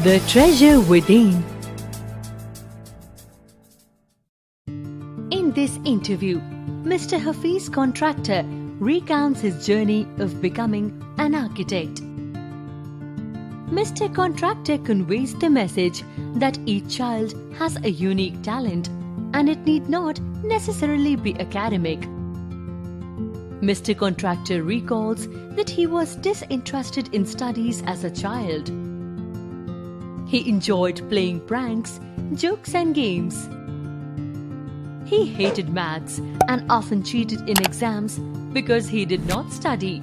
The treasure within. In this interview, Mr. Hafiz Contractor recounts his journey of becoming an architect. Mr. Contractor conveys the message that each child has a unique talent and it need not necessarily be academic. Mr. Contractor recalls that he was disinterested in studies as a child. He enjoyed playing pranks, jokes and games. He hated maths and often cheated in exams because he did not study.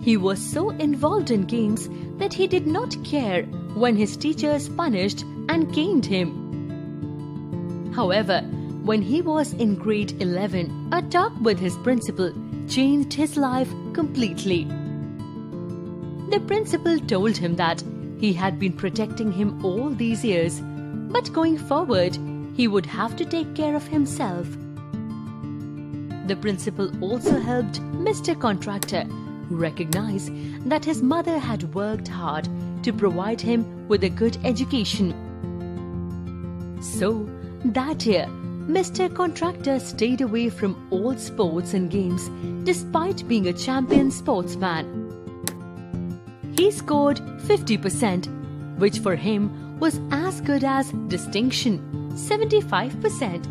He was so involved in games that he did not care when his teachers punished and caned him. However, when he was in grade 11, a talk with his principal changed his life completely. The principal told him that he had been protecting him all these years, but going forward, he would have to take care of himself. The principal also helped Mr. Contractor recognize that his mother had worked hard to provide him with a good education. So, that year, Mr. Contractor stayed away from all sports and games despite being a champion sportsman. He scored 50%, which for him was as good as distinction, 75%.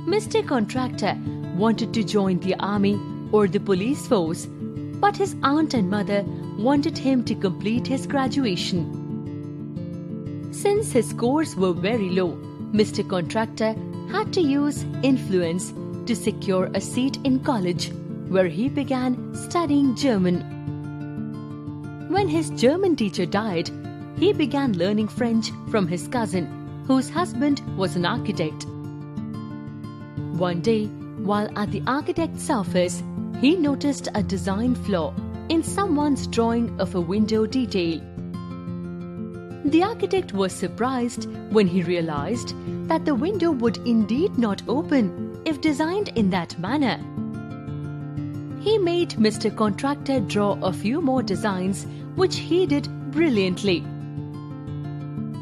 Mr. Contractor wanted to join the army or the police force, but his aunt and mother wanted him to complete his graduation. Since his scores were very low, Mr. Contractor had to use influence to secure a seat in college, where he began studying German. When his German teacher died, he began learning French from his cousin, whose husband was an architect. One day, while at the architect's office, he noticed a design flaw in someone's drawing of a window detail. The architect was surprised when he realized that the window would indeed not open if designed in that manner. He made Mr. Contractor draw a few more designs, which he did brilliantly.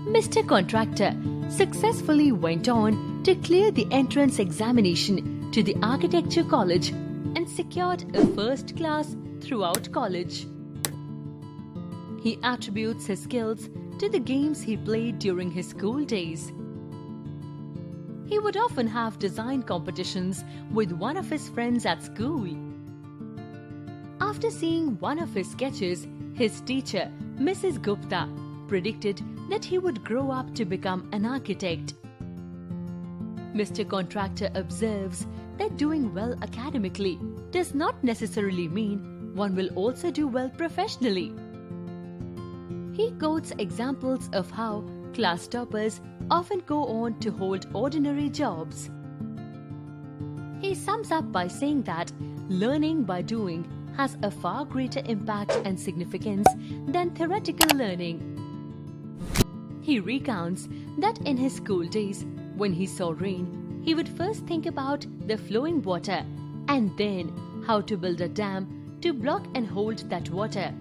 Mr. Contractor successfully went on to clear the entrance examination to the architecture college and secured a first class throughout college. He attributes his skills to the games he played during his school days. He would often have design competitions with one of his friends at school. After seeing one of his sketches, his teacher, Mrs. Gupta, predicted that he would grow up to become an architect. Mr. Contractor observes that doing well academically does not necessarily mean one will also do well professionally. He quotes examples of how class toppers often go on to hold ordinary jobs. He sums up by saying that learning by doing has a far greater impact and significance than theoretical learning. He recounts that in his school days, when he saw rain, he would first think about the flowing water and then how to build a dam to block and hold that water.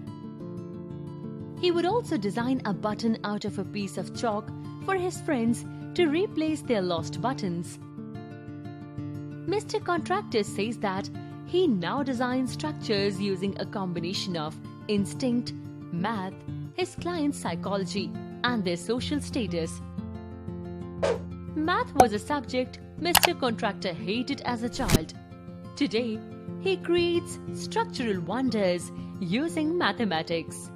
He would also design a button out of a piece of chalk for his friends to replace their lost buttons. Mr. Contractor says that he now designs structures using a combination of instinct, math, his client's psychology, and their social status. Math was a subject Mr. Contractor hated as a child. Today, he creates structural wonders using mathematics.